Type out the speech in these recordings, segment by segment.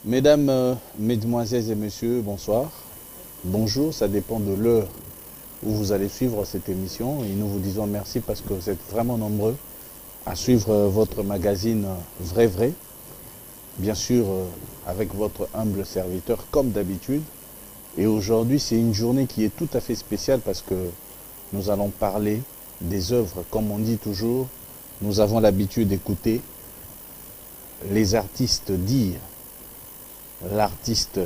Mesdames, mesdemoiselles et messieurs, bonsoir. Bonjour, ça dépend de l'heure où vous allez suivre cette émission. Et nous vous disons merci parce que vous êtes vraiment nombreux à suivre votre magazine Vrai Vrai. Bien sûr, avec votre humble serviteur, comme d'habitude. Et aujourd'hui, c'est une journée qui est tout à fait spéciale parce que nous allons parler des œuvres. Comme on dit toujours, nous avons l'habitude d'écouter les artistes dire « l'artiste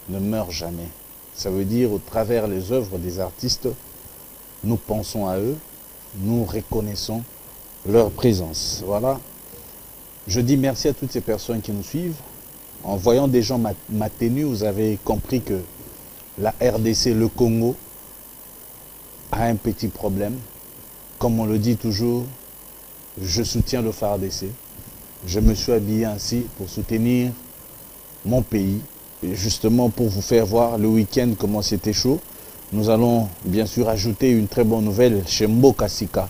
ne meurt jamais ». Ça veut dire, au travers les œuvres des artistes, nous pensons à eux, nous reconnaissons leur présence. Voilà. Je dis merci à toutes ces personnes qui nous suivent. En voyant des gens ma tenue, vous avez compris que la RDC, le Congo, a un petit problème. Comme on le dit toujours, je soutiens le FARDC. Je me suis habillé ainsi pour soutenir mon pays. Et justement, pour vous faire voir le week-end comment c'était chaud, nous allons bien sûr ajouter une très bonne nouvelle chez Mboka Sika.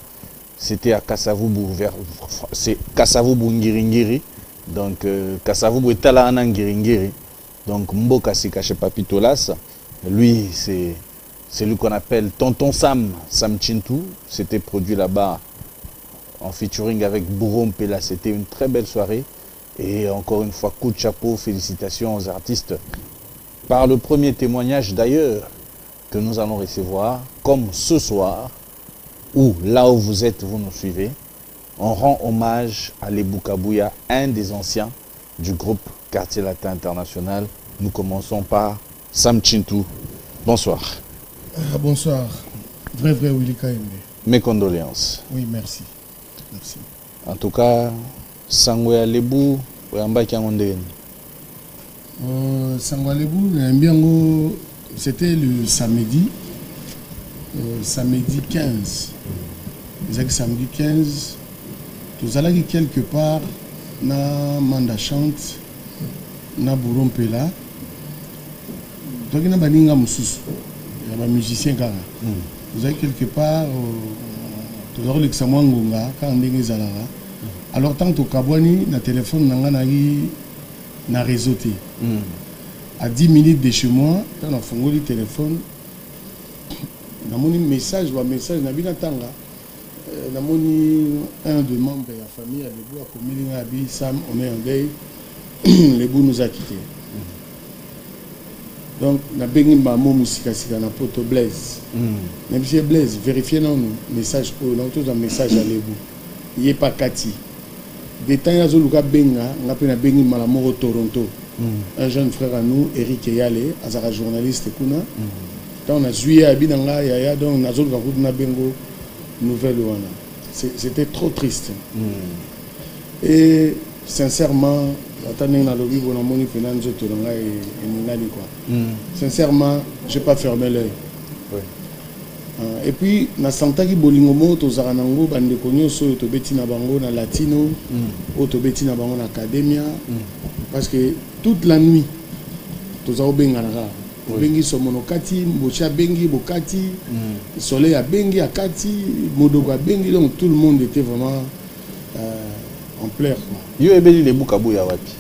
C'était à Kasavubu, c'est Kasavubu Ngiringiri. Donc, Kasavubu est à Ngiringiri. Donc, Mboka Sika chez Papito Las. Lui, c'est lui qu'on appelle Tonton Sam Chintou. C'était produit là-bas en featuring avec Bourrom Pela. C'était une très belle soirée. Et encore une fois, coup de chapeau, félicitations aux artistes. Par le premier témoignage d'ailleurs que nous allons recevoir, comme ce soir, ou là où vous êtes, vous nous suivez, on rend hommage à Lebou Kabouya, un des anciens du groupe Quartier Latin International. Nous commençons par Sam Chintou. Bonsoir. Bonsoir. Vrai Willy Kaembe. Mes condoléances. Oui, merci. Merci. En tout cas, Sangwe Lebou, Sangwe Lebou, c'était le samedi. Samedi 15. Exact, samedi 15. Nous allons quelque part na Manda Chante, na Bourrom Pela. Donc, il y a des musiciens. Vous allez quelque part, vous allez le Samangonga, quand on est là. Alors, tant que Kabouani, na téléphone, na réseau. À 10 minutes de chez moi, quand on a fait le téléphone, on a un message, un tanga. On a un des membres de la famille, Sam, Lebou nous a quittés. Donc, on a besoin de musique na poto Blaise. Même si Blaise, vérifiez nos messages, on a un message à Lebou. Il n'y a pas Kati. Des temps, il y a un Malamoro Toronto. Un jeune frère à nous, Eric Eyale, un journaliste. Quand on a joué à Binanga, donc on a joué à Bengo, nouvelle. C'était trop triste. Et sincèrement, sincèrement, je n'ai pas fermé l'œil. Et puis, na santaki bolingomo to zaranango bande konyo so to beti na bango na latino, o to beti na bango na academia, parce que toute la nuit, to za obenga na bengi somono kati, mbocha bengi bokati, soleil a bengi akati, modogo a bengi, donc tout le monde était vraiment en pleurs. Yo ebeli Lebou Kabouya wapi?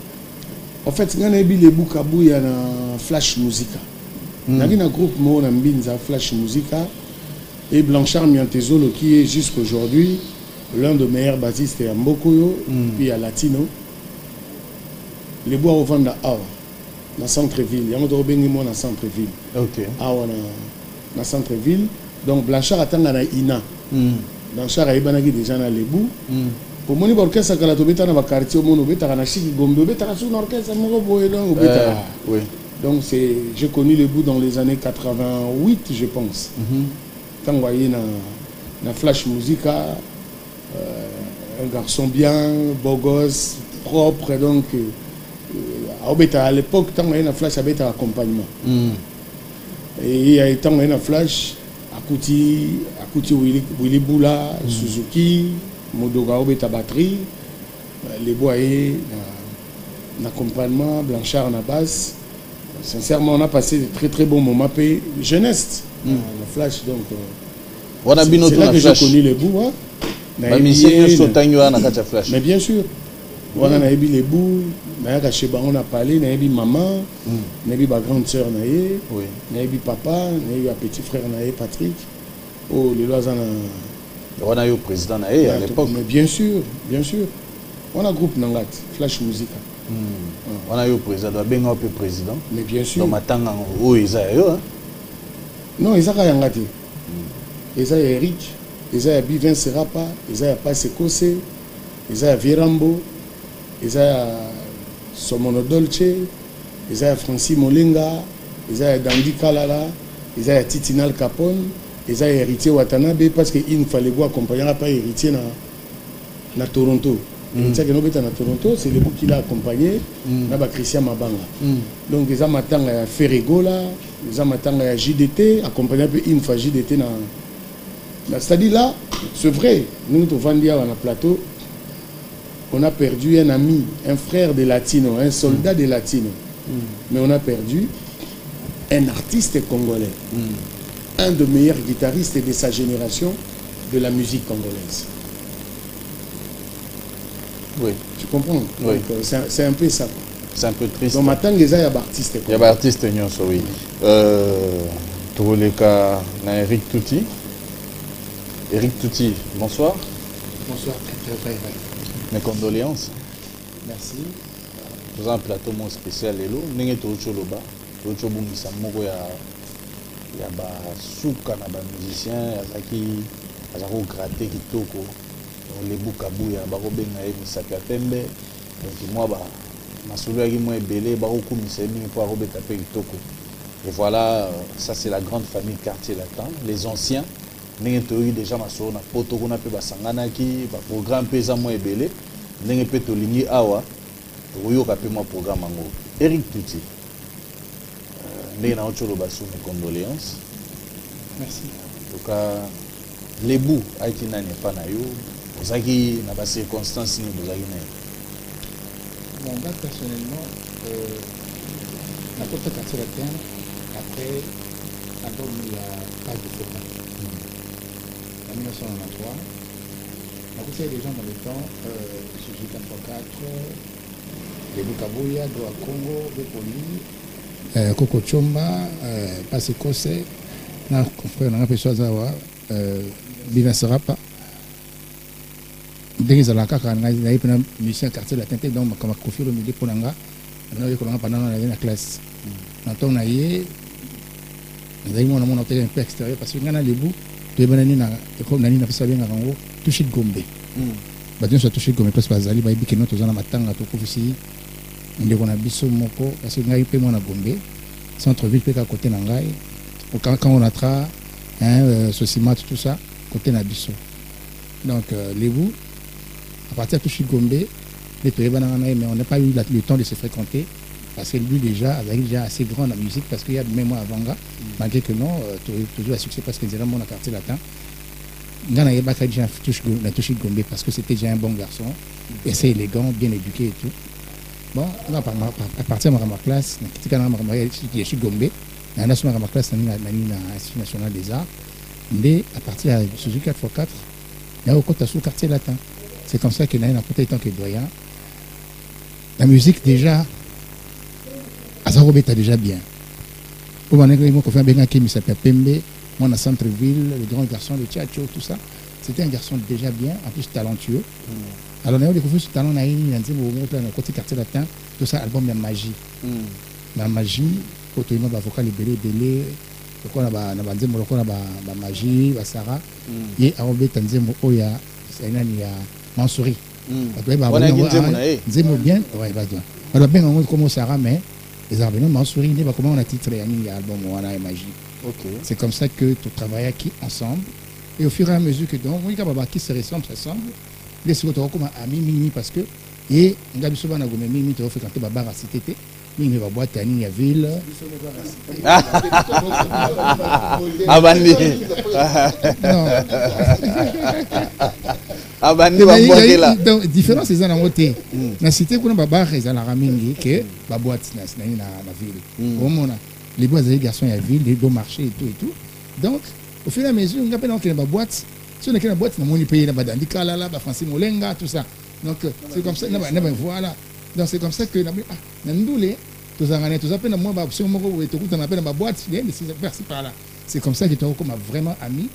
En fait, ngana ebeli Lebou Kabouya na Flash Musica. Nagi na groupe mo na mbinza Flash Musica. Et Blanchard Miantezolo qui est jusqu'aujourd'hui l'un des meilleurs bassistes à Mbokoyo, puis à Latino. Les bois au Vanda Awa, dans centre-ville. Il y a un autre dans le centre-ville. Ok. Awa, dans le centre-ville. Donc Blanchard attend à Ina. Blanchard a été déjà dans les bouts. Pour moi, l'orchestre a été dans le quartier, donc j'ai connu les bouts dans les années 88, je pense. Quand vous voyez dans Flash Musica, un garçon bien, beau gosse, propre, donc à l'époque, quand vous voyez dans Flash, il y avait un accompagnement. Et il y a été dans Flash, Akuti Willy Boula, Suzuki, Modoga Obeta batterie, les boyers, l'accompagnement, Blanchard en basse. Sincèrement, on a passé de très très bons moments. Jeunesse, la Flash, donc. C'est là que j'ai connu les bouts. Mais bien sûr. wana nayebi lebu nayaka chez bango na parler nayebi maman nayebi ba grande sœur na ye nayebi papa nayebi ba petit frère na ye Patrick oh lelo aza na wana yo président na ye à l'époque mais bien sûr on a groupe nangati Flash Musica wana yo président abenga pe président mais bien sûr dans matanga o eza yo hein non ezaka yangati eza ya Eric eza ya Bivin Serapa eza ya Passe Kose eza ya Virambo eza ya Somono Dolce eza ya Francis Molenga eza ya Dandy Kalala eza ya Titinal Capone eza ya Héritier Watanabe parce que il fallait voir accompagner pas Héritier na Toronto Héritier que nous beta na Toronto c'est le bout qui l'a accompagné na ba Christian Mabanga donc eza matanga ya Ferregola eza matanga ya JDT accompagné peu une fois JDT na c'est-à-dire là c'est vrai nous on vend dire na plateau on a perdu un ami, un frère de Latino, un soldat de Latino. Mais on a perdu un artiste congolais. Un des meilleurs guitaristes de sa génération de la musique congolaise. Oui. Tu comprends? Oui. C'est un peu ça. C'est un peu triste. Donc maintenant, il y a des artistes. Il y a des artistes, oui. Tous les cas, Eric Touti. Eric Touti, bonsoir. Bonsoir, très. Mes condoléances. Merci. Nous avons un plateau moins spécial. Nous avons un plateau ya ba suka na ba musicien azaki azako gratter kitoko le bukabu ya ba robenga e misaka pembe donc moi ba masolo ya ki moi belé ba ko misemi pour robeta pe kitoko et voilà ça c'est la grande famille quartier latin les anciens ndenge toyi déjà masolo na poto kuna pe basangana ki ba programme pe za moi belé ndenge pe to lingi awa oyoka pe moi programme ngo Eric Touti. Mes condoléances. Merci. En tout cas, les bouts, Haïti n'a pas naïo. Vous avez des circonstances ni vous avez. Bon, moi personnellement, la porte quartier latin après l'album il y a pas de faux en 1993. On a conseillé des gens dans le temps, Suzuki 4x4, les Bukabuya, Doa Congo, Bepoli. Coco Chomba, Passe Kose, na frère na pessoa zawa Bivin Serapa. Dès la kaka na ipena musicien quartier latin donc comme confier le milieu pour nanga na yo kolanga pendant la classe. Na ton na ye ndai mona mona tele un peu extérieur parce que ngana lebu to banani na comme nani na pesa benga ngo touché gombe. Ba bien so touché gombe parce que bazali ba ibiki no to zana matanga to kofisi ndeko na biso moko parce que ngai pe mona gombe centre ville pe ka côté na ngai quand on atra Sosimat tout ça côté na biso donc les bouts à partir de toucher gombe les pays banana mais on n'a pas eu le temps de se fréquenter parce que lui déjà avait déjà assez grand la musique parce qu'il y a même moi avant là malgré que non toujours à succès parce que vraiment dans quartier latin ngana yeba ka déjà toucher gombe parce que c'était déjà un bon garçon et c'est élégant bien éduqué et tout. Bon, à partir de ma classe, je suis Gombe, je suis ma classe dans l'Institut national des arts. Mais à partir de Suzuki 4x4, il y a au quartier latin. C'est comme ça que je suis tant que doyen. La musique déjà, Azarobet a déjà bien. Au moment où on fait un bénin qui s'appelle Pembe, moi dans centre-ville, le grand garçon, le Tchatcho, tout ça. C'était un garçon déjà bien, en plus talentueux. Alors, on a découvert ce talent, on a côté quartier latin, tout ça, album de magie. La magie, quand on a vocal belé, on a magie, Sarah, et on a Tanzemo, Oya, c'est un Mansouri. On a Zemo bien, on a bien comme Sarah, mais les arbres, Mansouri, comment on a titré l'album, on a magie. C'est comme ça que tu travailles qui ensemble. Et au fur et à mesure que donc, qui se ressemble, les secondes comme ami mimi parce que et on a vu souvent na gomé mimi tu fréquenter babar à cité mimi va boîte à Nina ville abandi abandi ba boîte là donc différence c'est na moté na cité kuna babar ezala mingi que ba boîte na ville au mona les boîtes des garçons à ville les beaux marchés et tout donc au fur et à mesure on appelle donc la boîte si on a une boîte, on a payé la Dandy Kalala, Francis Molenga, tout ça. Donc c'est comme ça, voilà. Donc c'est comme ça que c'est comme ça que tu as vraiment ami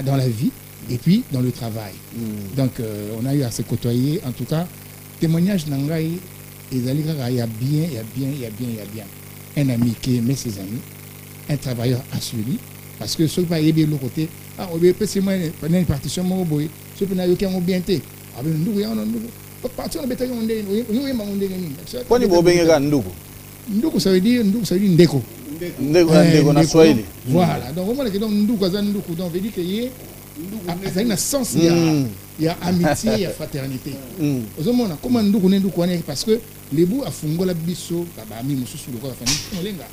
dans la vie et puis dans le travail. Donc on a eu à se côtoyer. En tout cas, témoignage Nangaï, il y a bien. Un ami qui aimait ses amis, un travailleur assuré, parce que ce n'est pas de l'autre côté. Ah, on peut une partition, ce peut pas bien été. Nduku, ça veut dire ndeko. Ndeko na Swahili. Voilà. Donc vraiment donc nduku azanduku donc veut dire que y a un sens, il y a amitié, il y a fraternité. Ozomona comment nduku nduku parce que les bouts a fungola biso baba ami mususu le ko famille olenga.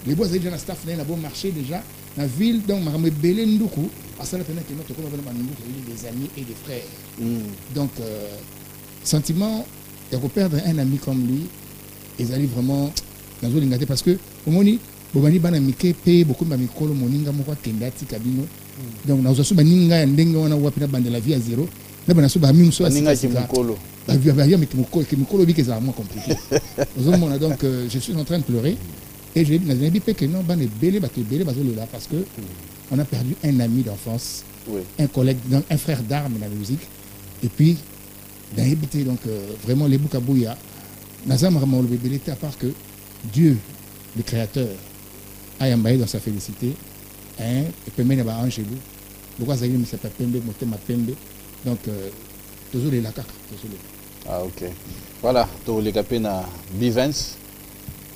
Les bouts déjà na staff na bon marché déjà na ville donc ma belé nduku asala pena que notre ko ba nduku des amis et des frères. Donc sentiment de perdre un ami comme lui, ils allaient vraiment dans une ligne parce que au moni bobani bana mike pe beaucoup de mikolo moninga moko kendati kabino donc na oso baninga ndenge wana wapina bande la vie à zéro na bana so ba mimso aninga kimukolo ba vie ba mikolo bi que ça vraiment compliqué. Donc je suis en train de pleurer et je n'ai dit pas que non bana belé là parce que on a perdu un ami d'enfance, un collègue, un frère d'armes dans la musique et puis d'habiter donc vraiment les Boukabouya Nazam Ramon le bébé à part que Dieu le créateur a embaillé dans sa félicité et peut mener un chez vous pourquoi ça y est mais c'est pas pembe monter ma pembe donc toujours les lacacs ah ok voilà tous les capés na Bivens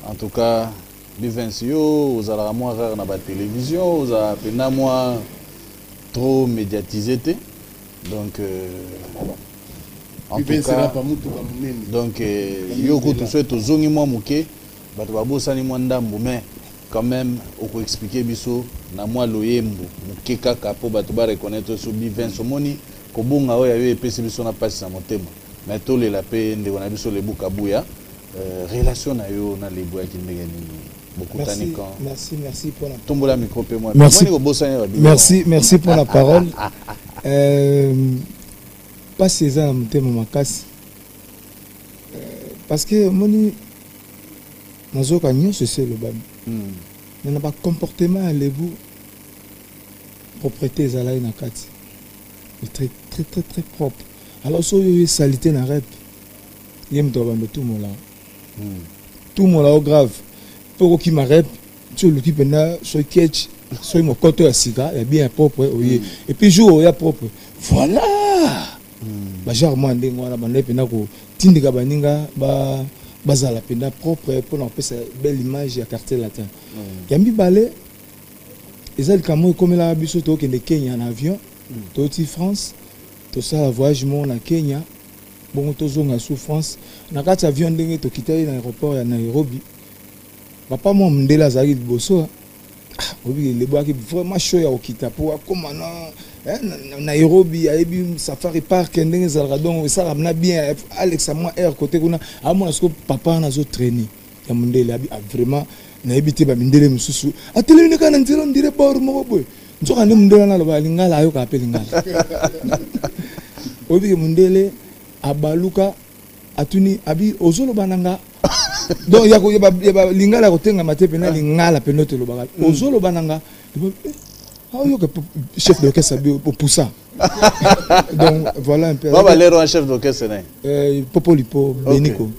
en tout cas Bivens yo vous allez moins rare na ba télévision vous avez pena moi trop médiatisé donc en tout cas, donc yoko tout ça tout zongi moi muke bato babosani moi ndambo mais quand même oko expliquer biso na moi loyembo muke kaka po bato ba reconnaître so Bivens moni ko bunga oya yo epesi biso na pasi na motema mais to le la pe ndeko na biso le Bukabuya relation na yo na le boya ki ndenge nini beaucoup tani quand merci pour la tombola micro pe moi merci pour la parole pas César mutema makasi parce que moni nazoka nyonso c'est le bam mais na ba comportement à lebu propreté ezalai na kati très très très très propre alors so yo salité na rep yem to bambe tout mola au grave pour qui ma rep tu le qui pena so ketch so mo koto ya sika ya bien propre et puis jour ya propre voilà genre moi ndenge wana bande pena ko tindika baninga bazala pena propre pour na pesa belle image ya quartier latin yambi balé ezali kamo comme la biso to kende Kenya en avion to ti France to ça voyage mon na Kenya bon to zonga sous France na kati avion ndenge to kitali na aéroport ya Nairobi papa mo mndela zali liboso obi le boaki vraiment chaud ya okita pour comment na Nairobi ayebi safari park ndenge zalaka donc ça ramena bien Alex à moi air côté kuna amona ce papa na zo traîner ya mndela abi vraiment na ebité ba mindele mususu atelemi kana nzelo ndire bor moko boy nzoka ndi mndela na loba lingala ayo ka apeli ngala obi mndele abaluka atuni abi ozolo bananga donc ya lingala kotenga mate pena lingala peno te lobaka ozolo bananga chef d'orchestre pour pousser. Donc voilà un peu. Baba Lero un chef d'orchestre Popolipo Benico.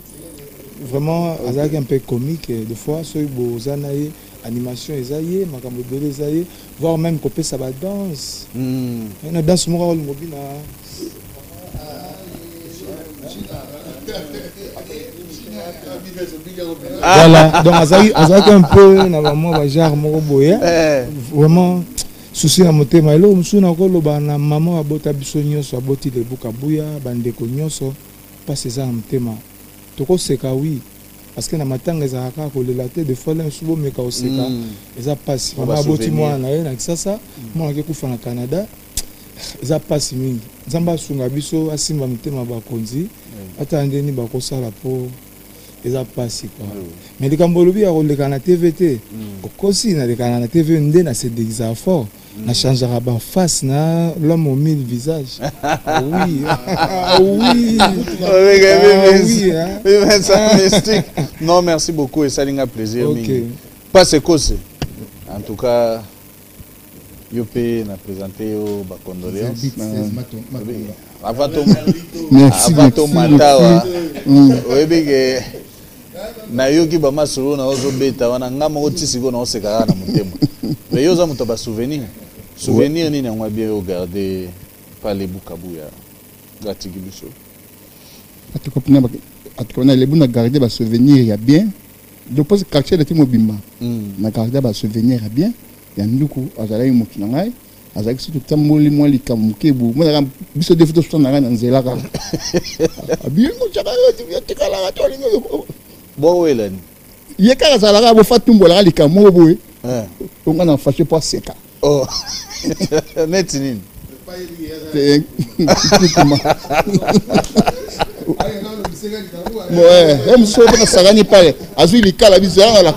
Vraiment un peu comique des fois ceux bozanaye animation esaye makambo bele esaye voire même couper ça va danse. Une danse morale mobile voilà donc azaki un peu na maman genre moko boye vraiment souci na motema elo musuna ko loba na maman abota biso nyonso aboti le Bukabuya bandeko nyonso pas ça na motema toko seka oui parce que na matanga za ka ko le latte de fois là subo meka oseka eza passe maman aboti moi na ye na kisasa moi ke kufa na Canada eza passe mingi nzamba sunga biso asimba motema ba konzi atandeni ba kosala po eza passe quoi mais les cambolobi a rolé na TVT au kosi na le na TV nde na se déguisa fort na changera ba face na l'homme aux mille visages. Ah oui. Ah oui. Mystique. Non, merci beaucoup et ça a plaisir. Okay. Pas ce que c'est. En tout cas, Yopé n'a présenté au condoléances. Avant ton matawa. Oui, na yoki ba masolo na ozo beta wana ngama otisiko na oseka na mutema. Mais yoza muto ba souvenir. Souvenir ni na ngwa bien regarder par les Bukabuya. Gatiki biso. Atukona les buna garder ba souvenir ya bien. Donc parce que quartier de Timobimba. Na garder ba souvenir ya bien. Ya nduku azala mutu na ngai. Azaki surtout tamboli moi likamukebu. Moi na biso de photos na na nzela ka. Bien ko chaka yo tikala ka tolingo. Bon welani. Yeka azala ka bo fatumbola likamu boye. On a fâché pour seka. Oh. Netinin. Ouais, même si on a sagani pale, azui likala bizarre la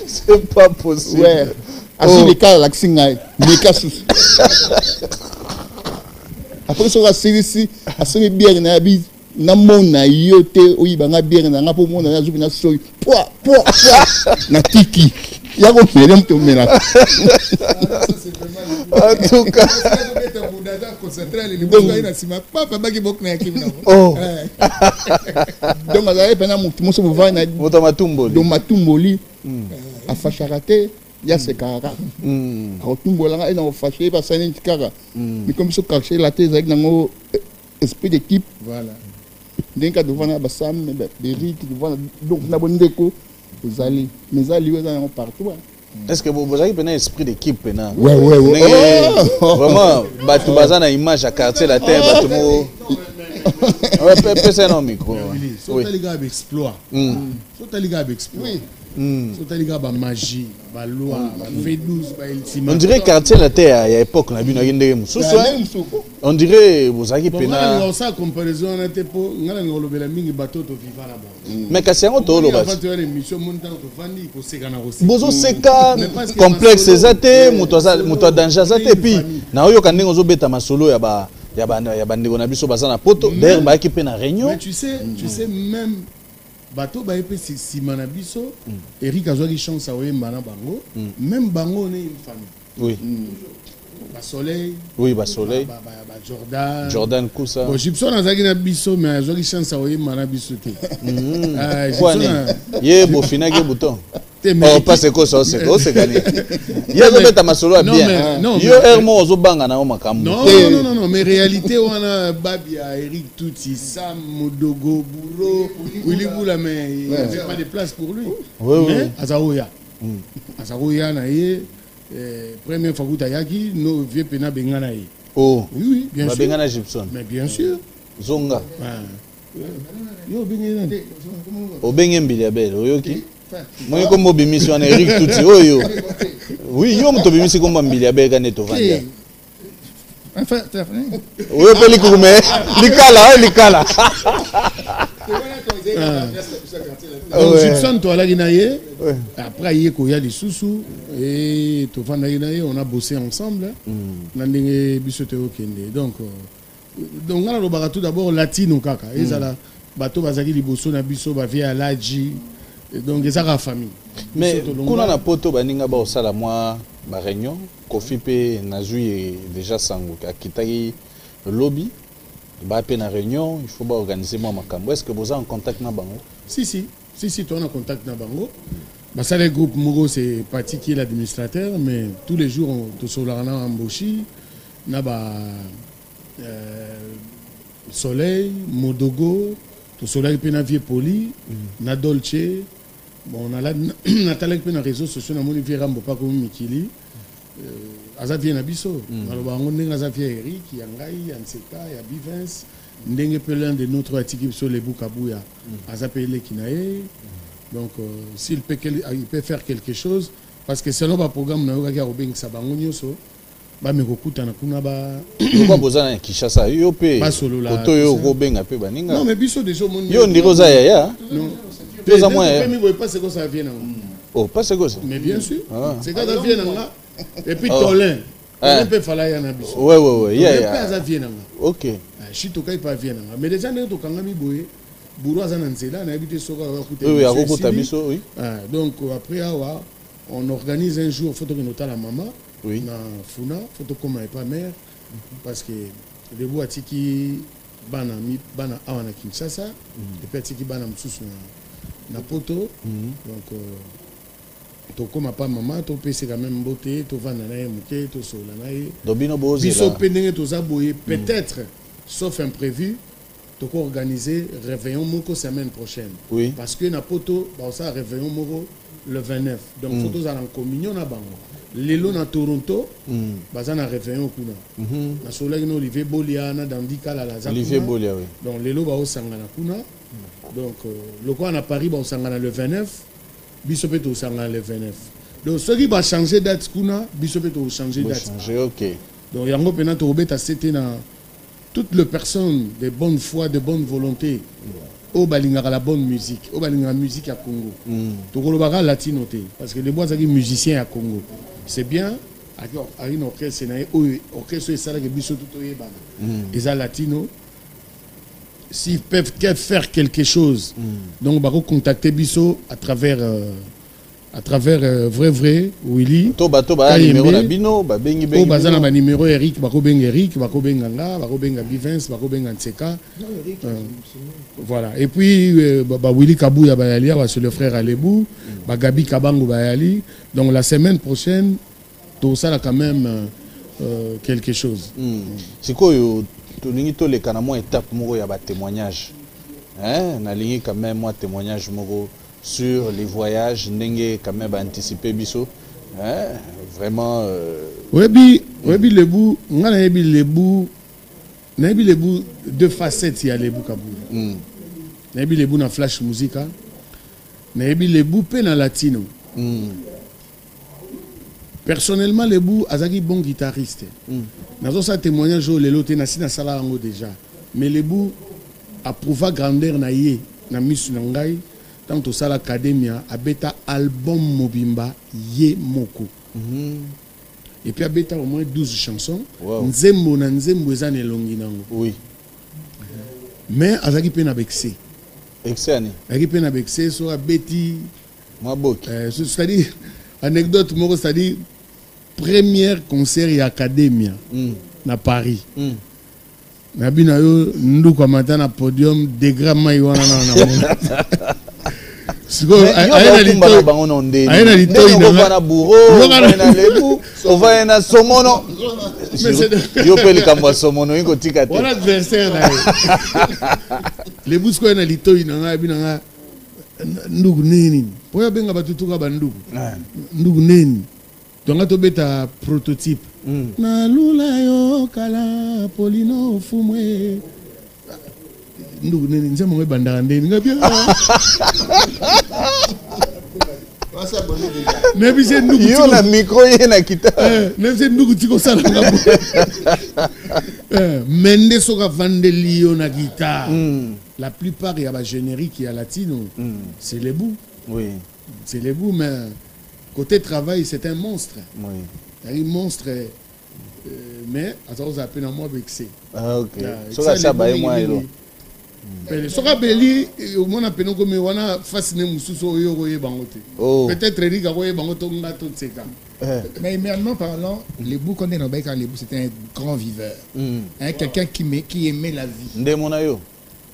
c'est pas possible. Ouais. Azui likala la singai, mekasus. Après ça ici, a sonné bien na bi na mona yote oyibanga bien na ngapo mona na zubi na soy. Poa na tiki. Ya ko mele mto mela. En tout cas, donc azali pena mutu moso bova na moto matumboli. Donc matumboli a facharaté ya sekara. Atumbola nga ina fâché parce que ni kaka. Mais comme ça caché la tête avec nango esprit d'équipe. Voilà. Denka devant ba sam Eric devant donc na bondeko ezali mais ali weza partout. Est-ce que vous avez un esprit d'équipe? Ouais. Vraiment, tu as une image à quartier la terre. C'est un micro. Sauta les gars exploit. Sauta les gars exploit. Sauta les gars magie, loi, V12, on dirait quartier la terre à l'époque on a vu on dirait vous avez pena. On ça comparaison on était pour ngala ngolobela mingi bateau to vivre là-bas. Mais kasi ngo to lo bas. On va émission montant to fandi ko seka na aussi. Bozo seka complexe ezate muto danger zate puis na oyo kandingo zo beta masolo ya ba ndeko na biso bazana poto d'ailleurs ba ki pena réunion. Mais tu sais même bateau ba epé si manabiso Eric azwaki chance a oyemba na bango même bango on est une famille. Oui. Soleil. Oui, Soleil. Jordan Koussa. Bon, Gibson azaki na biso mais azwaki chance a oyemba na biso te. Ye bo finaki bouton. Oh, pas c'est quoi ça, c'est gagné. Il y a des masolo bien. Yo hermo ozo banga na o makambo. Non, mais réalité on a Babia, Eric Touti, Sam Modogo, Bouro, Willy Boula mais il n'y avait pas de place pour lui. Mais Azaouya. Azaouya na ye première fois que Yaki, nos vieux pena bengana ye. Oh. Oui, bien sûr. Bengana Gibson. Mais bien sûr. Zonga. Yo bengena. O bengem biliabel, oyoki. Moi comme mission Eric Touti oyo. Oui, yo mto bimisi comme mbili abeka neto vanda. Enfin, oyo peli kume likala. Gibson to ala ginaye. Après hier ko ya lisusu et to vanda ginaye on a bossé ensemble. Na ndenge bisote okende. Donc ngala lo baratou d'abord latino kaka. Ezala bato bazaki liboso na biso ba via Laji. Donc ils ont la famille. Mais quand on a poto baninga ba osala moi ba réunion Kofi pe nazui déjà sango akitaki lobby ba pe na réunion il faut ba organiser moi makambo. Est-ce que vous êtes en contact na bango? Si toi on a contact na bango. Bah ça le groupe Mogo c'est parti qui est l'administrateur mais tous les jours on to solarana embauchi na ba Soleil, Modogo, to Soleil pe na vie poli, na Dolce. Bon, on a là, on a talent que dans les réseaux sociaux, on a vu Rambo pas comme Mikili, Azavie Nabiso. Alors, on a Azavie Eric, Yangai, Yanseka, Yabivens, Ndenge Pelin de notre équipe sur les Bukabuya, Azapele Kinae. Donc, s'il peut faire quelque chose, parce que selon le programme, on a eu Robin Sabangonio, ba mekokuta na kuna ba ba bozana ya Kishasa yo pe oto yo Robin ape baninga. Non mais biso déjà mon yo ndiro za ya non Deux à moins. Mais pas ce que ça vient. Oh, pas ce que c'est. Mais bien sûr. Ah. C'est quand ça vient là. Et puis Tolin. Tolin peut faire la biso. Ouais, ouais, ouais. Yeah. Ça vient là. Ok. Chitoka il pas vient là. Mais déjà nous to kangami boye. Bourrois en Anzela, on a habité sur oui, à Rokotabiso, oui. Donc après, on organise un jour, photo que nous la maman, oui. Na Funa, photo comme elle pas mère, parce que les boîtiers qui bana awana Kinshasa, et puis qui bana msusu na poto, donc to comme pas maman, to pèse quand même beauté, to vana na muke, to sola na ye. Dobino boze. Biso pendenge to zaboye, peut-être, sauf imprévu. Donc organiser réveillon moko semaine prochaine. Oui. Parce que na poto ba ça réveillon moko le 29. Donc photos en communion na bango. Lelo na Toronto, baza na réveillon kuna. Na soleil no Olivier Bolia na Dandika la Lazare. Olivier Bolia oui. Donc lelo ba o sangana kuna. Donc le coin na Paris ba o sangana le 29, biso pe to sangana le 29. Donc ce qui va changer date kuna, biso pe to changer date. Changer OK. Donc yango pena to robeta c'était na toutes les personnes de bonne foi, de bonne volonté, au balingara la bonne musique, au balingara la musique à Congo. Tokolobara latino te, parce que les bois sont musiciens à Congo. C'est bien, avec une orchestre, orchestre et ça que biso tout est les latino. S'ils peuvent faire quelque chose, donc on va contacter biso à travers vrai Willy toba numéro na bino ba bengi bengi bazana ba numéro Eric bako benga nga bako benga Bivens bako benga Ntseka voilà et puis ba Willy Kabuya ba yali ba c'est le frère Alebou ba Gabi Kabango ba yali donc la semaine prochaine tout ça là quand même quelque chose sikoyo toningi to le kana mo étape moko ya ba témoignage na lingi quand même moi témoignage moko sur les voyages, n'engé quand même anticipé biso, vraiment. Oui, le bout, on a le bout deux facettes il y a le bout kabou. On a le bout na flash musica, on a le bout peine latino. Personnellement le bout azaki bon guitariste. Nazo sa témoignage le loté na sina sala ngo déjà, mais le bout approuva grandeur na yé na misu na ngai. Tant que ça l'académia abeta album mobimba ye moko. Et puis abeta au moins 12 chansons. Nzembo na nzembo ezane longi nango. Oui. Mais azaki pe na bexé. Excellent. Azaki pe na bexé so abeti Mabok. C'est-à-dire anecdote moko c'est-à-dire premier concert ya académia na Paris. Na bina yo nduko amata na podium degra mai wana na les bousco na litoi na binanga ndugu nini poya benga batutuka bandugu ndugu nini donc to beta prototype na lula yo kala polino fumwe ndugu nini nzema ngwe bandara ndeni ngabia nebise ndugu yo na micro ye na kita nebise ndugu tiko sala ngabo mende soka vandeli yo na guitare la plupart ya ba générique ya latino c'est les bouts oui c'est les bouts mais côté travail c'est un monstre oui un monstre mais attends on appelle moi vexé OK soka ça ba moi elo soka beli au moins appelons comme wana fasciné mususu oyo koye bangote peut-être Eric koye bangoto ngato tseka mais maintenant parlant les bouts qu'on est dans Baïka les bouts c'était un grand viveur quelqu'un qui aimait la vie ndemona yo.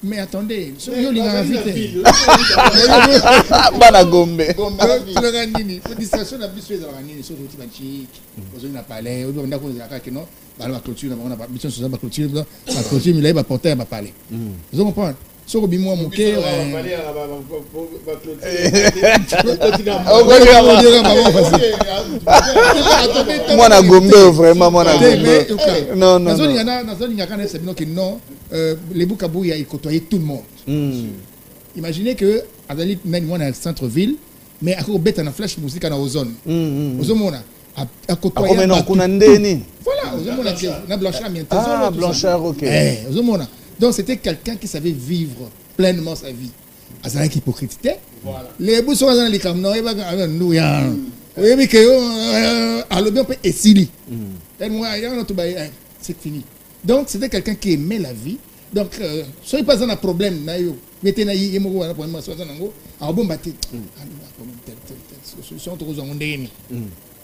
Mais attendez, yo linga invité. Bana gombe. Tu le ganini, pour distraction la biso za ganini so tu banchik. Ozo na palais, ozo ndako za ka keno, ba la clôture na ba mission so za ba clôture, ba clôture mi la ba porter ba palais. Vous comprenez? So bi moi moké moi na gombe vraiment moi na gombe. Non non. Non, les Boukabouya ils côtoyaient tout le monde. Imaginez que Adali même moi dans le centre-ville, mais à côté de la flash musique dans ozone. Ozone à côtoyer. Comment non kuna ndeni? Voilà, ozone na Blanchard bientôt. Ah Blanchard OK. Ozone. Donc c'était quelqu'un qui savait vivre pleinement sa vie. Azalaki hypocrite. Les bouts sont dans les camions, et bien, nous, oui, que alors bien, et c'est fini. Donc, c'était quelqu'un qui aimait la vie. Donc, soyez pas dans un problème.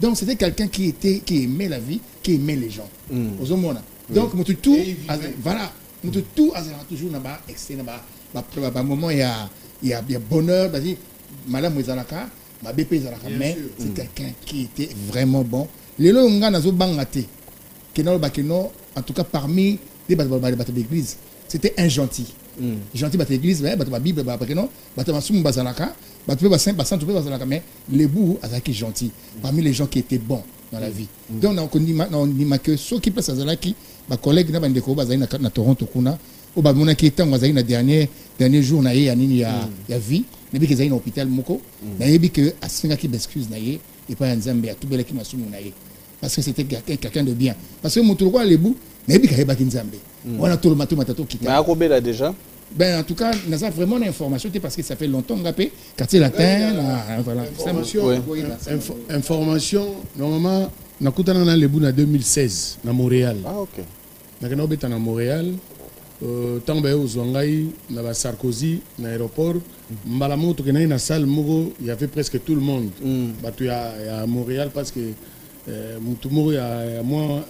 Donc, c'était quelqu'un qui aimait la vie, qui aimait les gens. Donc, tout, voilà, tout, toujours un moment, il y a bonheur, madame Mouizalaka, ma BP Zalaka, mais c'est quelqu'un qui était vraiment bon. Les lois, on a bangate, en tout cas parmi les bâtiments d'église, c'était un gentil. Gentil bâtiment d'église, bâtiment Bible, bâtiment Soum Bazalaka, bâtiment Bassan, mais les bouts, c'est gentil. Parmi les gens qui étaient bons dans la vie. Donc, on dit que ceux qui passent à Zalaki, ma collègue n'a pas de Toronto, au Bamona qui était en dernier jour, il y a vie. Il y a un hôpital moko, il y a que à ce qui m'excuse naïe et pas un zambé à tout bel qui m'a soumis naïe parce que c'était quelqu'un de bien. Parce que mon tour les bouts, il y a que un zambé. On a tout le matou matato qui. Mais à Kobe là déjà. Ben en tout cas, nous avons vraiment l'information parce que ça fait longtemps ngapé quartier latin, voilà. Information normalement nakutana na les bouts en 2016 na Montréal. Ah OK. Na beta na Montréal. Tant que Zwangai, na Sarkozy, na aéroport, Mbalamoto qui na salle Mogo, il y avait presque tout le monde. Il y a à Montréal parce que Moutoumoro, il y a moi,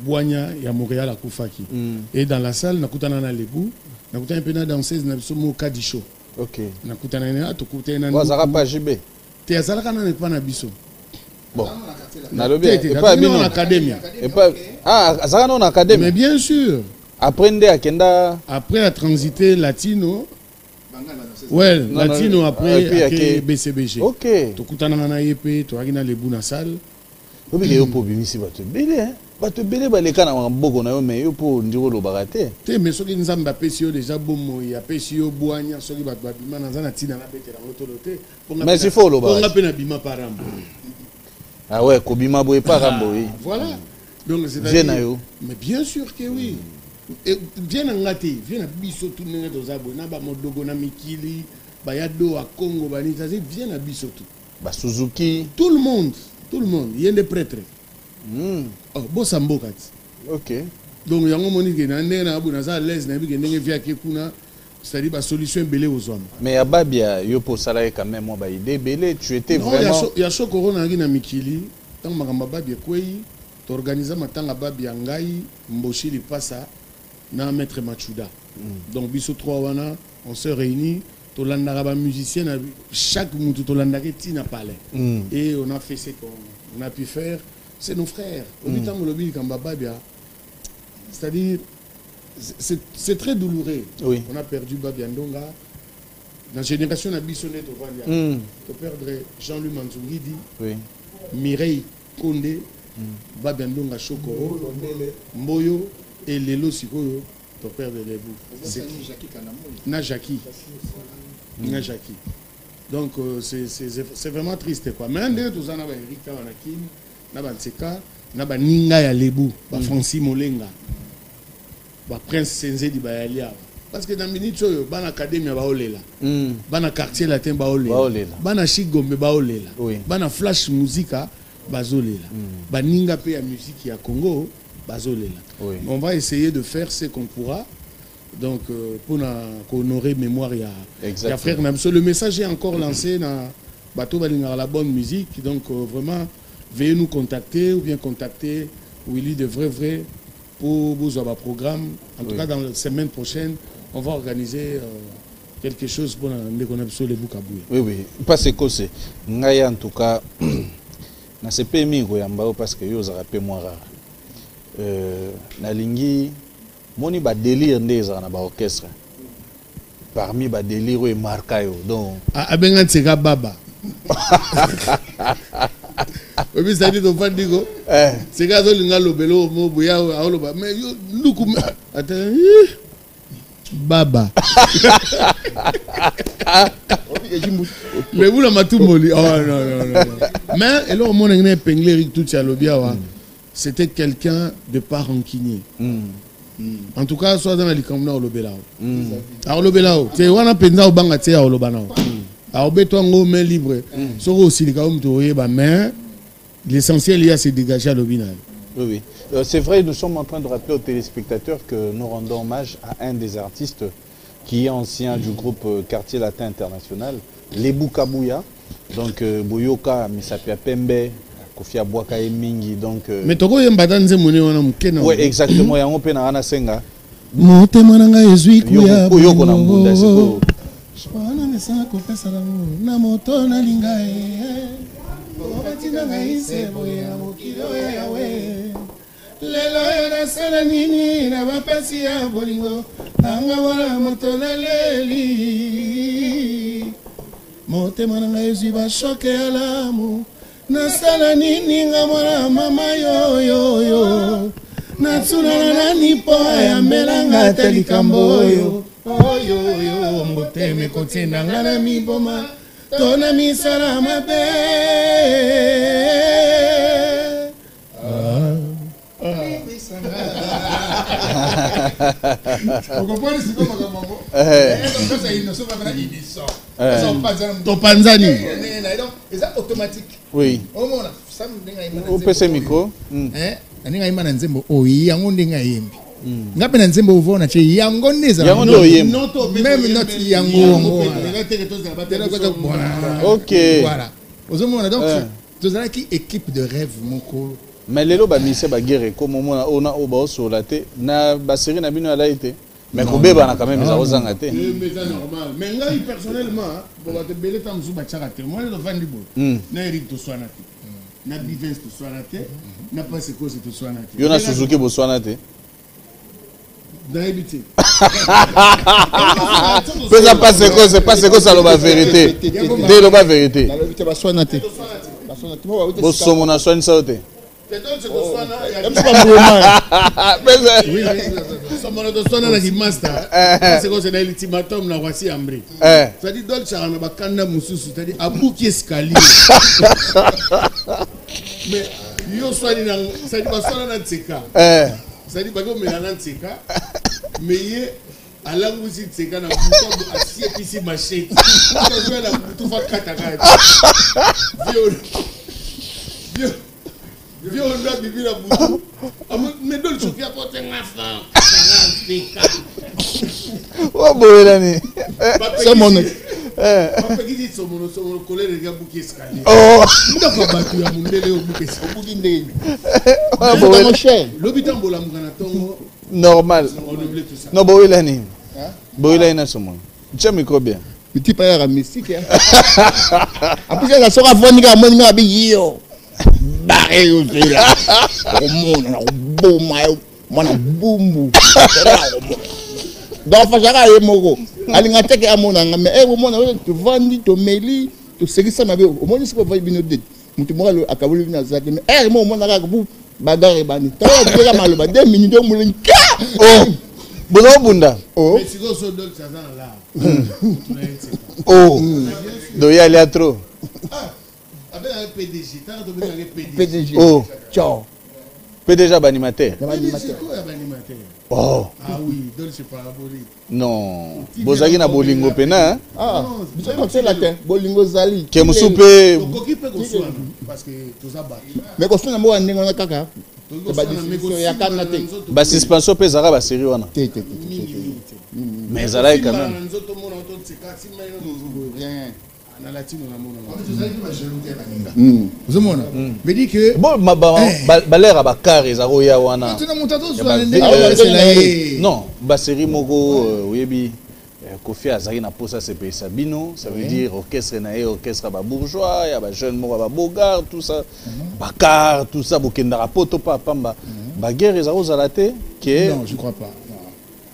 Boigna, il y a Montréal à Koufaki. Et dans la salle, nakutana na Lebou, nakutana pena danseuse na somo Kadisho. OK. Nakutana na to kutana na. Wazara pas JB. Te azalaka na pas na biso. Bon. Na lobby et pas bien en académie. Et pas azara non académie. Mais bien sûr. Après a transité Latino. Ouais, Latino après BCBG. OK. Tu kutana na EP, tu agina le buna salle. Obi yo po bimisi bato belé hein. Bato belé ba leka na mboko na yo mais yo po ndiro lo baraté. Te mais soki nzamba pesio déjà bomo ya pesio boanya soki bato babima na zana tina na bete na motolote. Mais il faut lo baraté. Ponga pe na bima parambo. Ah ouais, ko bima boy parambo oui. Voilà. Donc c'est-à-dire mais bien sûr que oui. Viens en Ngati, viens à Bisso, tout le monde aux abonnés, Bamodogo, Mikili, Bayado, à Congo, Banita, viens à Bisso tout. Bah Suzuki. Tout le monde, il y a des prêtres. Oh, Bossambo Kat. OK. Donc, il y a un moment qui est à l'aise, c'est-à-dire la solution belé aux hommes. Mais à Babia, yo pour ça là quand même moi ba idée belé, tu étais vraiment. Il y a Chokoro na Mikili, tant Magamba Babia Kwei, tu organises Matanga Babia Ngai, Mboshi li passa. Na maître Machuda. Donc biso 3 wana, on se réunit, tolandaka musicien chaque mutu tolandaka tina palais. Et on a fait ce qu'on a pu faire, c'est nos frères. C'est-à-dire c'est très douloureux. Oui. On a perdu Babia Ndonga. Dans la génération de Bissonnet au Vandia, tu perdrais Jean-Louis Manzouridi, Mireille Kondé, Babia Ndonga Chokoro, Mboyo. Et les lots, ton père de l'ébou. C'est Najaki. Najaki. Donc, c'est vraiment triste. Quoi. Mais on a tous en Eric Kawanakin, Nabanseka, Nabaninga ya l'ébou, Francis Molenga, Prince Senze di Bayalia. Parce que dans le minute, ban académie baolela, ban quartier latin baolela, ban chigombe baolela, ban flash musica bazolela, baninga pe ya musique ya Congo. Oui. On va essayer de faire ce qu'on pourra. Donc, pour honorer mémoire, il y a frère Namso. Le message est encore lancé dans Bateau Balingar, la bonne musique. Donc, vraiment, veuillez nous contacter ou bien contacter Willy de vrai pour vous avoir un programme. En tout cas, dans la semaine prochaine, on va organiser quelque chose pour les Boukaboué. Oui. Parce que c'est. En tout cas, na c'est pas mis parce que vous avez moins rare. Nalingi moni ba délire ndeza na ba orchestre parmi ba délire et markayo donc abenga tseka baba obi sadi to fandigo tseka zo linga lobelo mo buya aoloba mais yo nduku ata baba mais vous la matumoli oh non mais et là on mona ngene pengle tout ya lobiawa. C'était quelqu'un de pas rancunier. En tout cas, soit dans la likamna ou l'obelao. Alors l'obelao, c'est wana penda ou banga tia ou l'obanao. Alors, béton, main libre. Sur aussi, les gars, mais l'essentiel, il y a se dégager à l'obinal. Oui, oui. C'est vrai, nous sommes en train de rappeler aux téléspectateurs que nous rendons hommage à un des artistes qui est ancien du groupe Quartier Latin International, Lebou Kabouya. Donc, Boyoka, Misapia Pembe, Kofi Abouaka et Mingi. Donc, mais Togo Yembadanze Mouné, on a mouké. Oui, exactement. Il y a un peu de Senga. Mote Mananga Ezui Kouya. Yoko na Mbunda, c'est quoi? Wana mesa kopesa la na moto na linga obatina ngaise boya mokilo yawe lelo yana sala nini na bapasi ya bolingo anga wala moto na leli motema nanga ezwi bashoke ya lamu nasala nini nga mwana mama yoyoyo natsunana nani po ayambelanga ta likambo oyo oyo motema ekotinda nga na miboma tona misala mabe topanzani eza automatique. Oui. Omona sam ndinga imana. Upese micro. Ndinga imana nzembo oyi yango ndinga yembi. Ngape na nzembo uvona che yango ndeza. Yango ndo yembi. Même not yango. OK. Voilà. Ozomona donc tozala ki équipe de rêve moko. Mais lelo ba mise ba guerre comme on a oba solate na ba série na bino ala été. Mais Kobeba na quand même ils ozanga té. Mais c'est normal. Mais ngai personnellement, bon ba te belé tam zuba tchaka té. Moi le vandi bo. Na Eric to swana té. Na Bivens to swana té. Na pas c'est quoi c'est to swana té. Yona Suzuki bo swana té. Dans habité. Pesa pas c'est quoi ça la vérité. Dès la vérité. La vérité ba swana té. Bo somo na swana ça té. C'est donc c'est to swana. Oui. Somo na to swana na ki master. C'est quoi c'est l'ultimatum na Wasi Ambré. Ça dit Dolce na bakanda mususu, c'est-à-dire abuki escalier. Mais yo swani na ça dit ba swana na tseka. Ça dit bako melana tseka. Mais yé alangu si tseka na buto asi episi machete. Ko na buto fa kataka. Viens on doit vivre la bouche. Mais dans le choc, il y a pas de enfant. Oh, bon, Elani. C'est mon nom. Papa qui dit son collègue, les gars, bouquet escalier. Oh, il n'a pas battu à mon délai au bouquet escalier. C'est mon cher. L'hôpital Bola Moukanaton. Normal. On oublie tout ça. Non, bon, Elani. Bon, Elani, c'est mon. Tiens, micro bien. Petit père à mystique. En plus, il y a sera vonica, monica, bigio. Barré au là. Au monde, on a boum, on a boum. Donc, Fajara et Moro. Alingateke à mon anga, mais au monde, tu vendis, tu mêlis, tu sais ça, mais au monde, c'est pas vrai, bien dit. Moutimora à Kaboul, mais au monde, à vous, bagarre et bani. Tu as mal, 2 minutes, au monde. Oh, Bono Bunda. Oh, mais si vous êtes dans ça là. Oh, do y aller trop. Avec un PDG, tu as un PDG. Oh, ciao. PDG animateur. C'est quoi un animateur? Oh. Ah oui, donc c'est pas aboli. Non. Bozaki na bolingo pena. Ah, c'est la terre. Bolingo Zali. Ke musupe. Koki peut qu'on soit parce que tout ça bat. Mais qu'on fait un mot en négo kaka. Ba suspension pe zara ba série wana. Mais zara quand même. Na latino na mona. Vous avez me dit que bon ba l'air ba carré zaro ya wana. Non, ba série moko oyebi Kofi azaki na posa CP Sabino, ça veut dire orchestre na orchestre ba bourgeois, ya ba jeune moko ba bogard, tout ça. Ba car, tout ça bokenda poto pa pamba. Ba guerre ezaro zalate que non, je crois pas.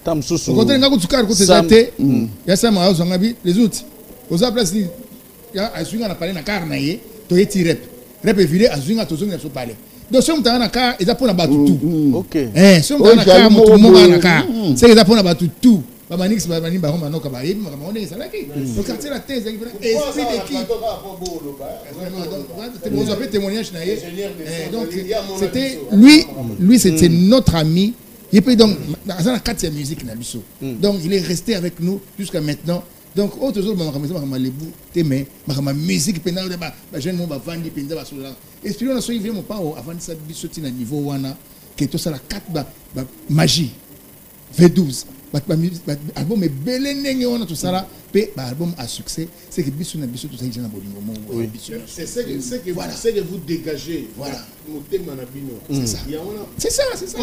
Tam susu. Quand on a ko zalate, ya ça ma zangabi les autres. Aux place ni ya asunga na parler na car na ye, to yeti rep vile asunga to zonga so parler. Donc si on t'a na car, ils apprennent à battre tout. OK. Si on t'a na car, mon na car. C'est ils apprennent à battre tout. Ba manix ba mani ba homa no ka ba yebi ma on est ça là qui. Le quartier la thèse esprit d'équipe. Vous avez témoignage na ye. Donc c'était lui c'était notre ami. Et puis donc dans la 4e musique na biso. Donc il est resté avec nous jusqu'à maintenant. Donc, autre chose, je mais ma musique, je jeune monde va vendre, esprit on a soigné vraiment pas avant de ça, à niveau wana, que tout ça la 4 magie, V12. Album est bel et on a tout ça là, album à succès, c'est que bisou na bisou tout ça, oui. C'est ce que vous dégagez. Voilà. C'est ça. C'est ça, c'est ça.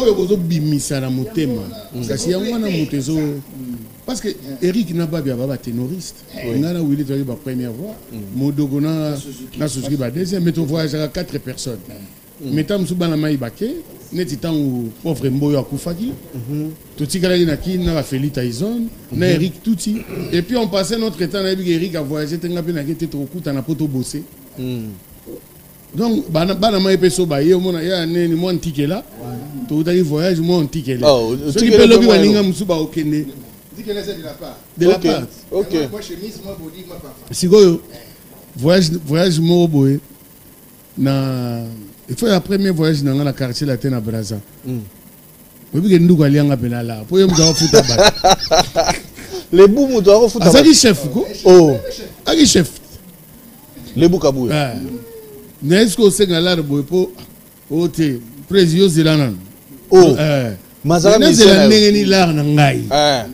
Parce que Eric n'a pas bien ténoriste. On a où il est la première voix. Modogo na souscrit la deuxième. Mais ton voyage à 4 personnes. Mettons sous la maille baké. Netitan ou pauvre Mboyo Akoufaki. Tout ce qui na qui na Feli Tyson, na Eric Touti. Et puis on passait notre temps avec Eric à voyager. T'as ngapé na été trop court, t'as na poto bossé. Donc bana maille peso baye. Mon ya né ni mon ticket là. Tout à voyage mon ticket là. Ce qui peut lobby waninga musuba okene. Ticket là c'est de la part. De la part. Ok. Moi chemise, moi body, moi parfum. Sigoyo. Voyage mo boye. Na il faut le premier voyage dans la quartier latin à Brazza. Oui, que nous allions à Benalla. Pour y avoir foot à battre. Les bouts doivent foutre. Ah, c'est chef quoi? Oh. Ah, chef. Les bouts kabou. Ah. N'est-ce que c'est galère pour ôter président de la nan. Oh. Mazara c'est la n'engeni l'art n'engaï. Ah.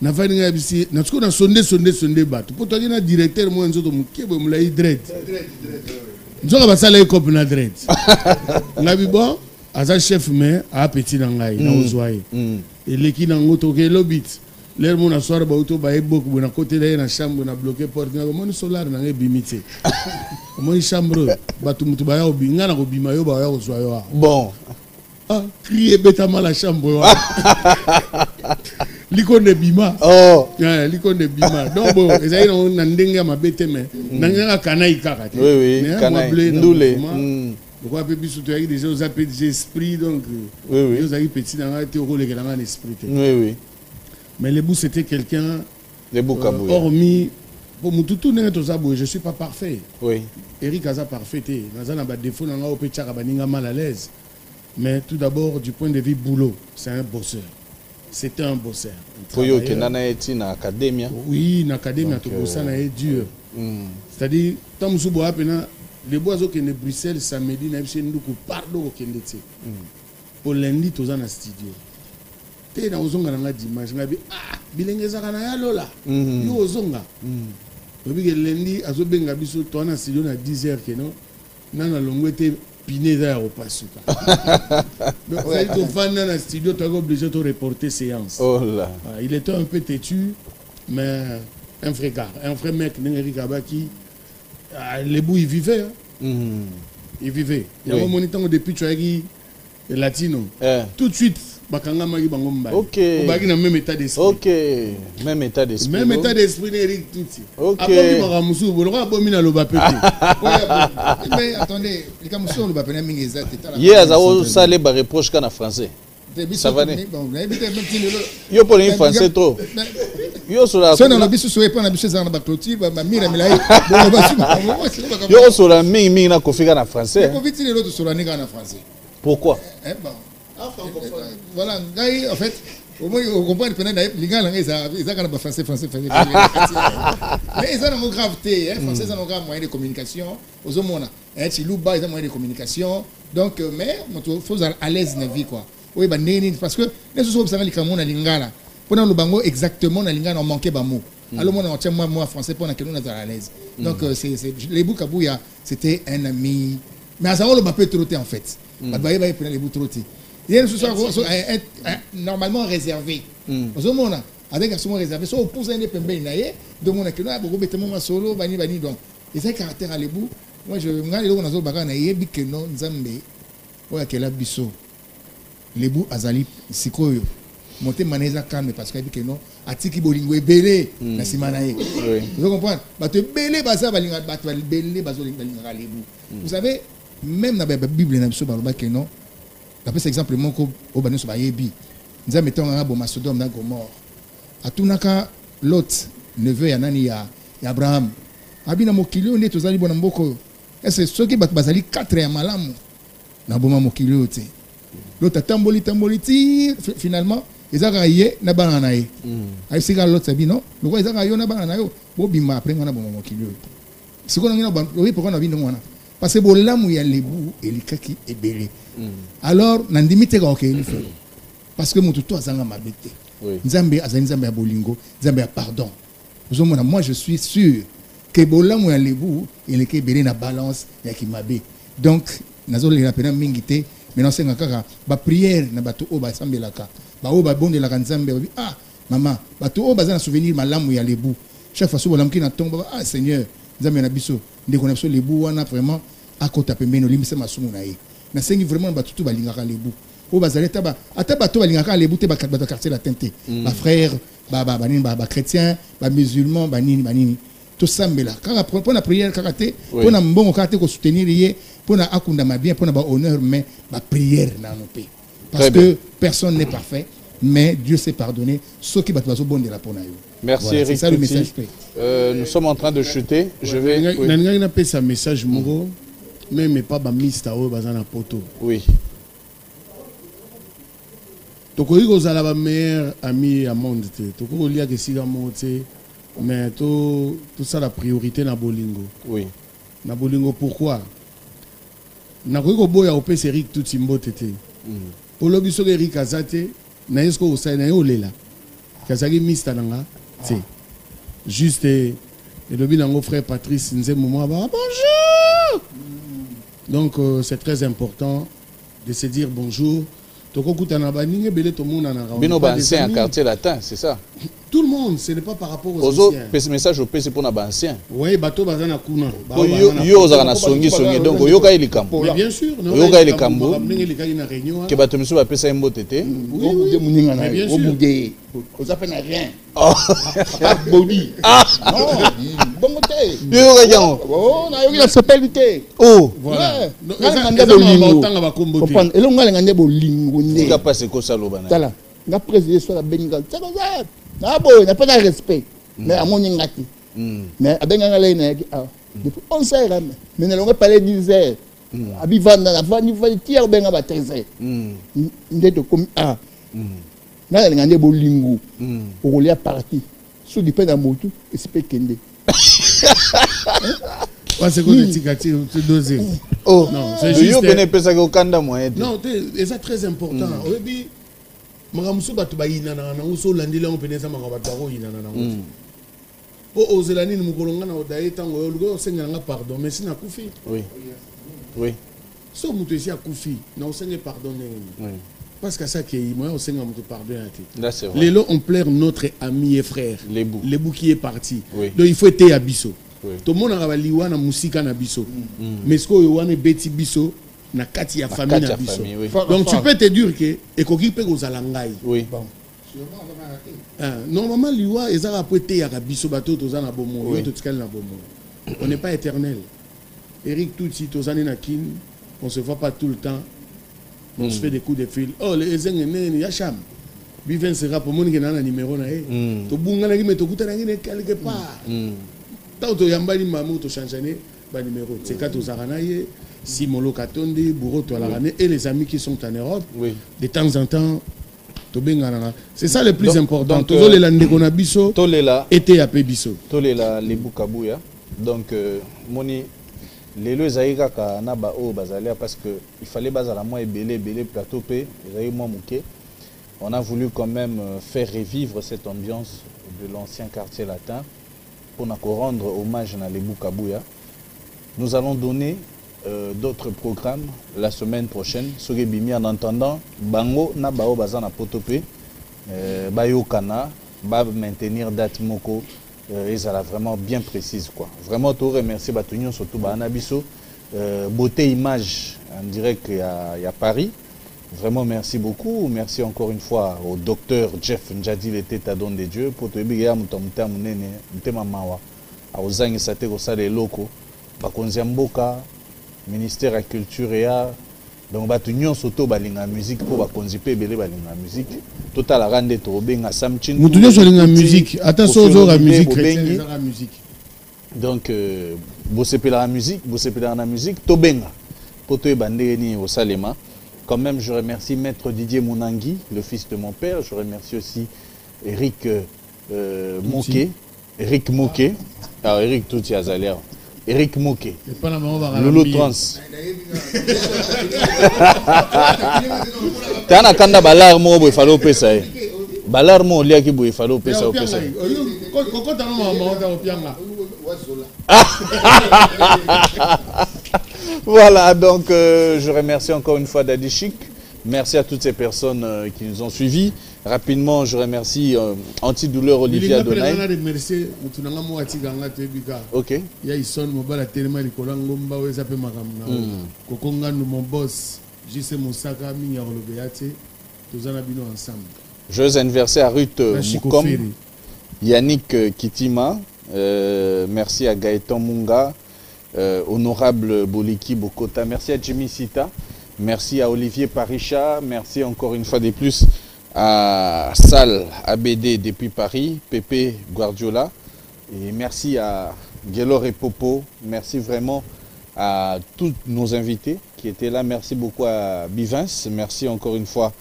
Na fa ninga bisi na tuko na sonde bato. Pour toi na directeur moi nzoto mukebe mulai dread. Nzoka basala ekop na dread. Ngabi bon, aza chef mais a petit nangai na ozwaye. Et leki nango toke lobit. L'air mon assoir ba auto ba eboku na côté là na chambre na bloquer porte na mon solar na ngebimité. Mon chambre batu mutu ba ya obinga na kobima yo ba ya ozwayo. Bon. Ah, crier betama la chambre. L'icône de Bima. Oh. L'icône de Bima. Donc bon, ils avaient un ndenge ma bête mais n'anga kanaï kaka. Oui, kanaï. Ndoulé. Pourquoi peut biso tu as déjà aux appels d'esprit donc. Oui. Ils avaient petit dans la théorie que dans l'esprit. Oui. Mais le bout c'était quelqu'un. Les bouts kabou. Hormis pour mututu n'est tout ça beau, je suis pas parfait. Oui. Eric Aza parfait. Dans un défaut dans la opéra baninga mal à l'aise. Mais tout d'abord du point de vue boulot, c'est un bosseur. C'était un bosseur. Poyo Kenana eti na academia. Oui, na academia to bossa na est dur. C'est-à-dire tant musubo apena les boiseaux qui ne Bruxelles samedi na bise nduku pardo ko kendete. Pour lundi toza na studio. Te na ozonga na dimanche ngabi bilengeza kana ya lola. Yo ozonga. Obi ke lundi azobenga biso to na studio na 10h keno. Nana longwete Pineda au Pasuka. Donc, au fan dans le studio, tu es obligé de reporter séance. Oh là. Il était un peu têtu, mais un vrai gars, un vrai mec, Neneri Kabaki. Les bouts, il vivait. Il vivait. Il y a un moment depuis tu as dit latino. Tout de suite, Bakanga Magi Bangomba. Ok. Bagi dans le même état d'esprit. Ok. Même état d'esprit. Même état d'esprit, Eric Touti. Ok. Après, il m'a ramoussou, vous l'aurez abominé le bapé. Mais attendez, les Kamoussou, le bapé, hier, ça les reproche qu'en français. Ça va aller. Yo pour les français trop. Yo sur la. Si on a l'habitude de se faire un habitude de Clotilde, ma mère me l'a dit. Yo sur la ming na kofi en français. Comment vite l'autre sur la néga en français? Pourquoi? Voilà, en fait, au moins on comprend les gars là, ils ont français. Mais ils ont une gravité, français ils ont un moyen de communication. Aux hommes on a, si louba ils ont un moyen de communication. Donc mais il faut être à l'aise dans la vie quoi. Oui, parce que les autres observent les Cameroun à Lingala. Pendant le bango exactement à Lingala on manquait de mots. Alors moi on tient moi français pendant que nous on est à l'aise. Donc c'est les Boukabouya, c'était un ami. Mais à savoir le mapé trotté en fait. Badbaye va prendre les bouts trottés. Il y a une chose normalement réservé. Aux hommes on a avec un souvent réservé. Soit au pouce un épembe inaye, de mon accueil, beaucoup bêtement solo, bani donc. Et c'est caractère à l'ébout. Moi je regarde les gens dans le bagarre naye que non Nzambe. Ouais quel abisso. Les bouts azali sikoyo monter maneza calme parce qu'il dit que non atiki bolingo ebele na simanaye vous comprenez bato belé baza balinga bato belé bazolinga les bouts vous savez même dans la Bible na biso baloba que non d'après exemple moko obano so bayebi nza metonga bo Sodome na Gomorrhe atunaka Lot neveu ya nani ya Abraham abina mokili on est tozali bona mboko est-ce ceux qui bato bazali 4 ya malamu na boma mokili ote. L'autre tamboli, finalement, ezaka ye na bana na ye aisika l'autre sabi non loko ezaka yo na bana na yo bobima après ngana bongo mokili yo sikono ngina ba oui pourquoi na bindo ngwana parce que bolamu ya lebu elikaki ebele alors na ndimite ka okeli fe parce que mutu to azanga mabete nzambe azali nzambe ya bolingo nzambe ya pardon ozomona moi je suis sûr que bolamu ya lebu eleki ebele na balance ya kimabe donc nazolela pena mingi te maintenant senga kaka ba prière na bato o ba sambelaka ba o ba bondelaka nzambe ba ah mama bato o baza na souvenir malamu ya lebu chaque fois so bolamu ki na tomba ah seigneur nzambe na biso ndeko na biso lebu wana vraiment akota pembeni olimisa masumu na ye na sengi vraiment bato tu balingaka lebu o bazali taba ata bato balingaka lebu te ba quartier la tente ba frère ba chrétien ba musulman ba nini to sambela kaka pour la prière kaka te pour na mbongo kaka te ko soutenir ye pour na akunda ma bien pour na ba honneur mais ba prière na no pe parce que personne n'est parfait mais Dieu sait pardonner ceux qui battent bon de la pour na yo. Merci voilà, Eric. C'est ça le message. Nous sommes en train de chuter. Je vais nanga na pesa message moko même pas ba mista o bazana poto. Oui. Tokoyi kozala ba meilleur ami à monde te. Toko lia ke siga monte mais tout ça la priorité na bolingo. Oui. Na bolingo pourquoi? Na koyi ko boya opesa Eric tout imbote te. Olobi so Eric azate na esko osai na yo lela. Kazaki mista nanga te. Juste et le bilan frère Patrice Nzembo bonjour. Donc c'est très important de se dire bonjour. Bino ancien quartier latin, c'est ça. Tout le monde, ce n'est pas par rapport aux anciens. Ce message au PC pour les anciens. Oui, bateau bazana kuna. Yo ozana songi donc yoka ilikambo. Mais bien sûr, non. Yoka ilikambo. Que bateau monsieur va pesa mbotete. Oui, bien sûr. Vous appelez rien. Body. Bon côté. Yoka jango. Oh, na yoka s'appelle té. Oh. Voilà. Et l'on a ngande bolingo ne. Nga pas ko saloba na. Tala. Nga président soit la benga. Ah bon, n'a pas de respect. Mais à mon ngati. Mais à benga la ina ah. Depuis 11 heures mais ne l'on parler 10 heures. Abi vanda na vandi tiers benga ba 13 heures. Ndeto comme ah. Na ngande bolingo. Pour les parti. Sous du na motu espé kende. C'est quoi le dosé? Oh, non, c'est juste. Non, c'est très important. Au début, je ba ina na uso landila on peneza makabata ko ina na ngo. O ozelani ni mukolonga na odaye tango lugo senga nga pardon mais sina kufi. Oui. Oui. So mutu esi akufi na osenga pardonner. Oui. Parce que ça qui est moi osenga mutu pardonner. Là c'est vrai. Les lots on plaire notre ami et frère. Les bouts qui est parti. Oui. Donc il faut être abisso. Oui. Tout le monde a liwa na musika na biso. Mais ce qu'on wane beti biso na kati ya famille na biso. Oui. Donc tu peux te dire que ekoki pe kozala ngai. Oui. Bon. Normalement liwa ezala poete ya biso bato toza na bomo, yo totikali na bomo. On n'est pas éternel. Eric Touti tozani na kin, on se voit pas tout le temps. On se fait des coups de fil. Oh les ezengene yacham. Biven sera pour mon na numéro na e. To bunga na ki to kutana ngine quelque part. Tant que yambali mamu to changer ba numéro. C'est quand aux aranaye, Simolo Katonde, Bouro Tolarane et les amis qui sont en Europe. Oui. De temps en temps, to bengana. C'est ça le plus important. To les lande kona biso. To les là. Été à biso. To les là les bukabuya. Donc moni lelo zaïga ka na ba o bazalia parce que il fallait bazala moi belé plateau pe, zaï moi muké. On a voulu quand même faire revivre cette ambiance de l'ancien quartier latin. Pour nous rendre hommage à les Kabouya. Nous allons donner d'autres programmes la semaine prochaine. En attendant, Bango na bao bazana potope, bayo kana, ba maintenir date moko, et ça l'a vraiment bien précise quoi. Vraiment tout remercier Batunion surtout Banabiso, beauté image en direct il y a Paris. Vraiment merci beaucoup. Merci encore une fois au docteur Jeff Njadi, le tétadon de Dieu, pour te dire que ministère de la Culture et Art. Donc, nous sommes la musique pour conziper la musique. Total la rande to benga samchin. Nous sommes la musique. Attention aux musique. Donc, vous la musique, vous la musique, to benga. Pour te bander ni au Salema. quand même, je remercie Maître Didier Mounangui, le fils de mon père. Je remercie aussi Eric Moké. Eric Moké. Alors, Eric Touti Azalia. Eric Moké. Loulou Trans. T'as un kanda balar mo il fallait pesa. Balar mo lia ki il fallait pesa au pesa. Voilà, donc je remercie encore une fois Daddy Chic. Merci à toutes ces personnes qui nous ont suivis. Rapidement, je remercie Antidouleur Olivier Adonai. Ok. Joyeux anniversaire à Ruth Moukom, Yannick Kitima. Merci à Gaëtan Munga, Honorable Boliki Bokota. Merci à Jimmy Sita. Merci à Olivier Paricha. Merci encore une fois de plus à Sal ABD depuis Paris, Pépé Guardiola. Et merci à Guélor et Popo. Merci vraiment à tous nos invités qui étaient là. Merci beaucoup à Bivins. Merci encore une fois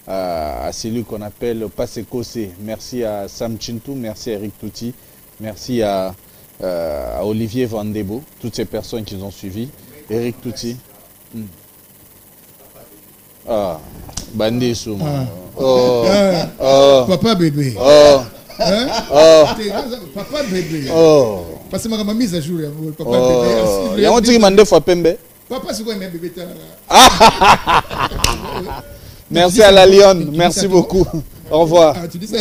à celui qu'on appelle Passekose. Merci à Sam Chintou. Merci à Eric Touti. Merci à Olivier Vandebo. Toutes ces personnes qui nous ont suivis. Eric Touti. Ah, Bandé Souma. Oh, Papa bébé. Oh, hein? oh, Papa bébé. oh. Parce que ma mise à jour, papa Oh. bébé. Il y a un truc qui m'a dit Pembe. Papa, c'est quoi un bébé? Merci à la Lyon. Merci beaucoup. Au revoir. Ah, tu dis ça.